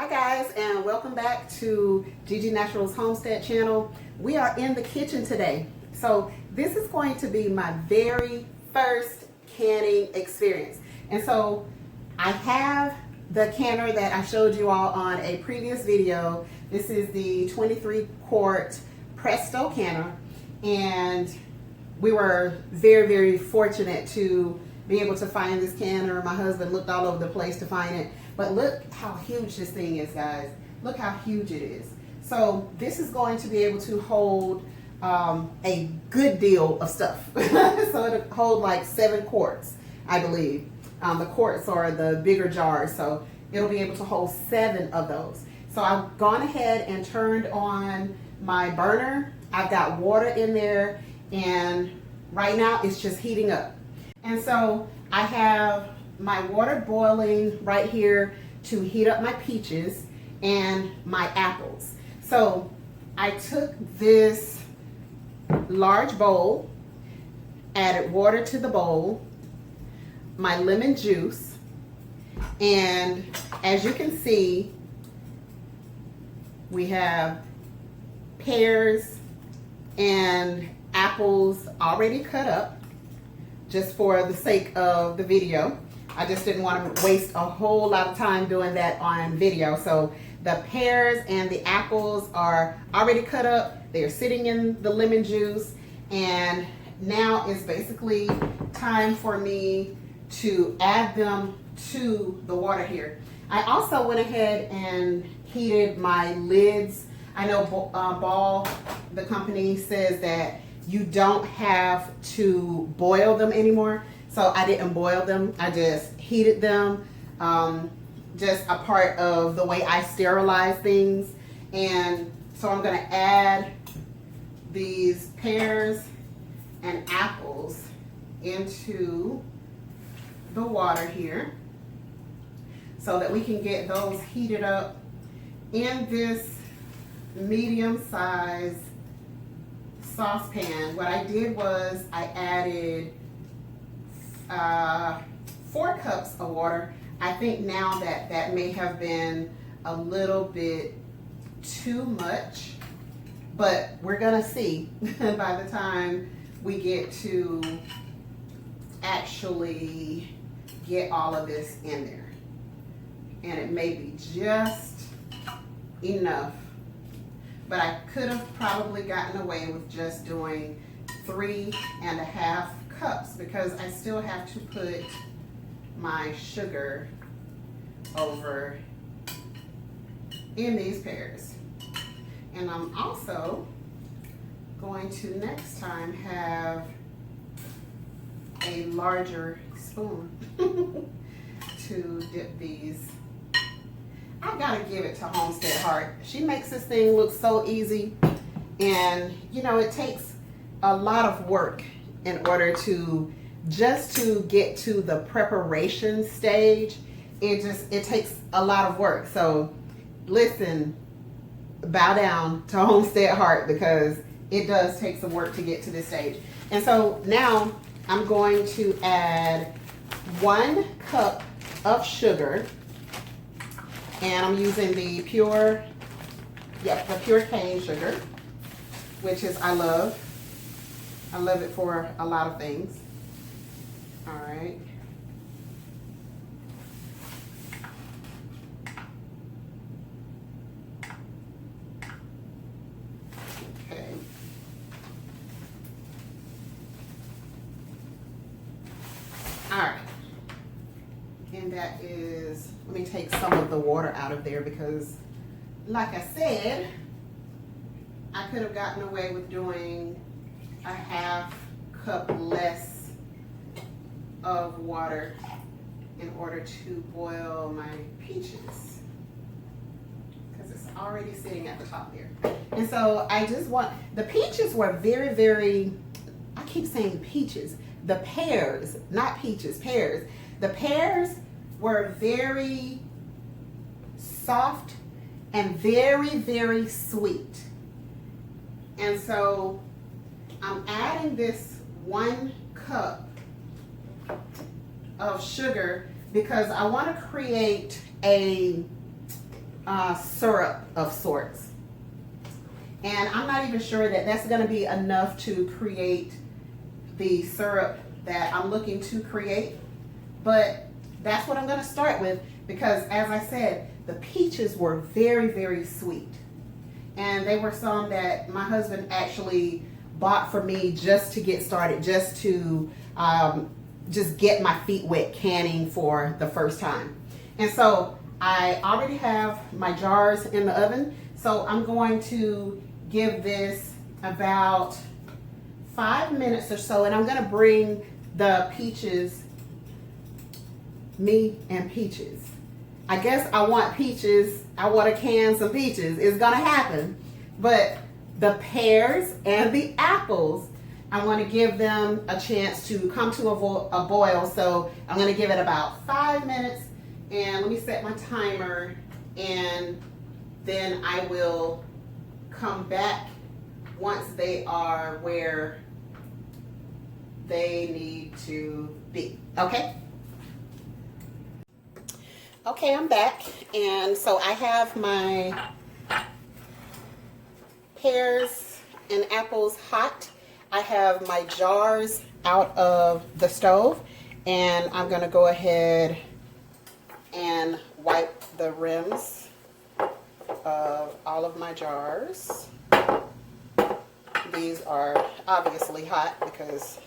Hi guys, and welcome back to Gigi Naturals Homestead channel. We are in the kitchen today. So this is going to be my very first canning experience. And so I have the canner that I showed you all on a previous video. This is the 23 quart Presto canner, and we were very fortunate to be able to find this canner. My husband looked all over the place to find it. But look how huge this thing is, guys. Look how huge it is. So this is going to be able to hold a good deal of stuff. So it'll hold like 7 quarts, I believe. The quarts are the bigger jars, so it'll be able to hold 7 of those. So I've gone ahead and turned on my burner. I've got water in there, and right now it's just heating up. And so I have my water boiling right here to heat up my peaches and my apples. So I took this large bowl, added water to the bowl, my lemon juice, and as you can see, we have pears and apples already cut up just for the sake of the video. I just didn't want to waste a whole lot of time doing that on video. So the pears and the apples are already cut up. They're sitting in the lemon juice, and now it's basically time for me to add them to the water here. I also went ahead and heated my lids. I know Ball, the company, says that you don't have to boil them anymore. So I didn't boil them, I just heated them, just a part of the way I sterilize things. And so I'm gonna add these pears and apples into the water here so that we can get those heated up in this medium-sized saucepan. What I did was I added 4 cups of water. I think now that may have been a little bit too much, but we're gonna see by the time we get to actually get all of this in there. And it may be just enough, but I could have probably gotten away with just doing 3.5 cups because I still have to put my sugar over in these pears. And I'm also going to next time have a larger spoon to dip these. I gotta give it to Homestead Heart. She makes this thing look so easy, and you know, it takes a lot of work in order to just to get to the preparation stage. It takes a lot of work. So listen, bow down to Homestead Heart because it does take some work to get to this stage. And so now I'm going to add 1 cup of sugar, and I'm using the pure cane sugar, which is I love it for a lot of things. All right. Okay. All right. And that is, let me take some of the water out of there because, like I said, I could have gotten away with doing a 1/2 cup less of water in order to boil my peaches because it's already sitting at the top there. And so I just want, the peaches were very, I keep saying peaches, the pears, not peaches, pears. The pears were very soft and very sweet. And so I'm adding this 1 cup of sugar because I want to create a syrup of sorts. And I'm not even sure that that's going to be enough to create the syrup that I'm looking to create. But that's what I'm going to start with, because as I said, the peaches were very, very sweet. And they were some that my husband actually bought for me just to get started, just to just get my feet wet canning for the first time. And so I already have my jars in the oven. So I'm going to give this about 5 minutes or so, and I'm going to bring the peaches, me and peaches. I guess I want peaches. I want to can some peaches. It's going to happen. But the pears and the apples, I want to give them a chance to come to a boil. So I'm going to give it about 5 minutes. And let me set my timer. And then I will come back once they are where they need to be. Okay? Okay, I'm back. And so I have my pears and apples hot. I have my jars out of the stove, and I'm going to go ahead and wipe the rims of all of my jars. These are obviously hot because,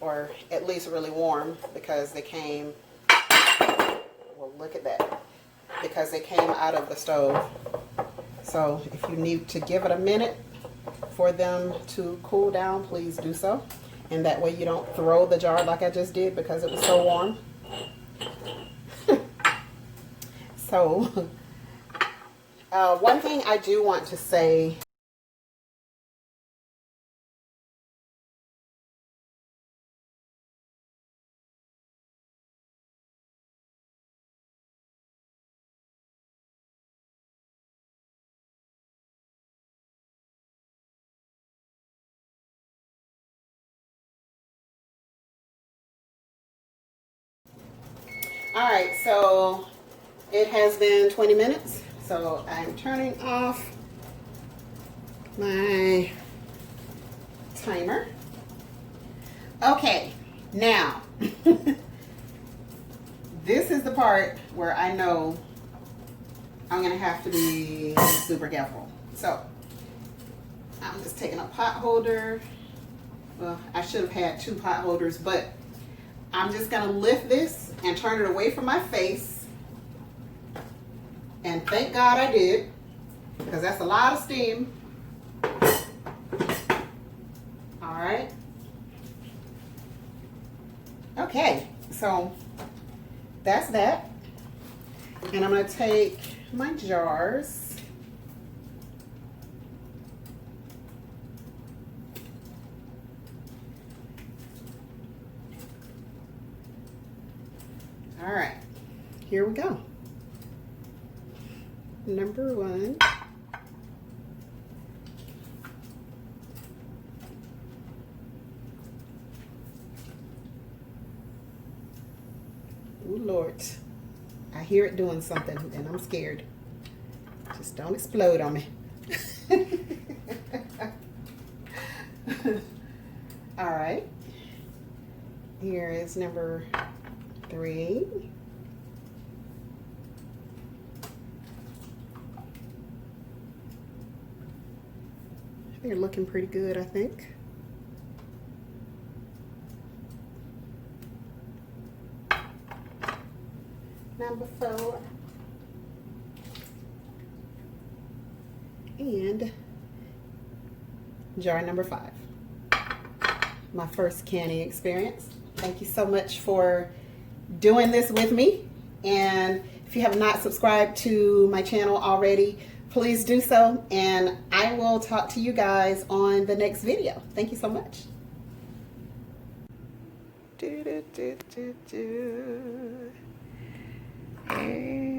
or at least really warm, because they came, well, look at that, because they came out of the stove. So if you need to give it a minute for them to cool down, please do so. And that way you don't throw the jar like I just did because it was so warm. So one thing I do want to say, all right, so it has been 20 minutes, so I'm turning off my timer. Okay, now, this is the part where I know I'm gonna have to be super careful. So, I'm just taking a pot holder. Well, I should have had 2 pot holders, but I'm just gonna lift this and turn it away from my face. And thank God I did, because that's a lot of steam. All right. Okay, so that's that. And I'm gonna take my jars. All right, here we go. Number 1. Oh Lord, I hear it doing something and I'm scared. Just don't explode on me. All right, here is number 3. They're looking pretty good, I think. Number 4. And jar number 5. My first canning experience. Thank you so much for doing this with me. And if you have not subscribed to my channel already, please do so. And I will talk to you guys on the next video. Thank you so much. Hey.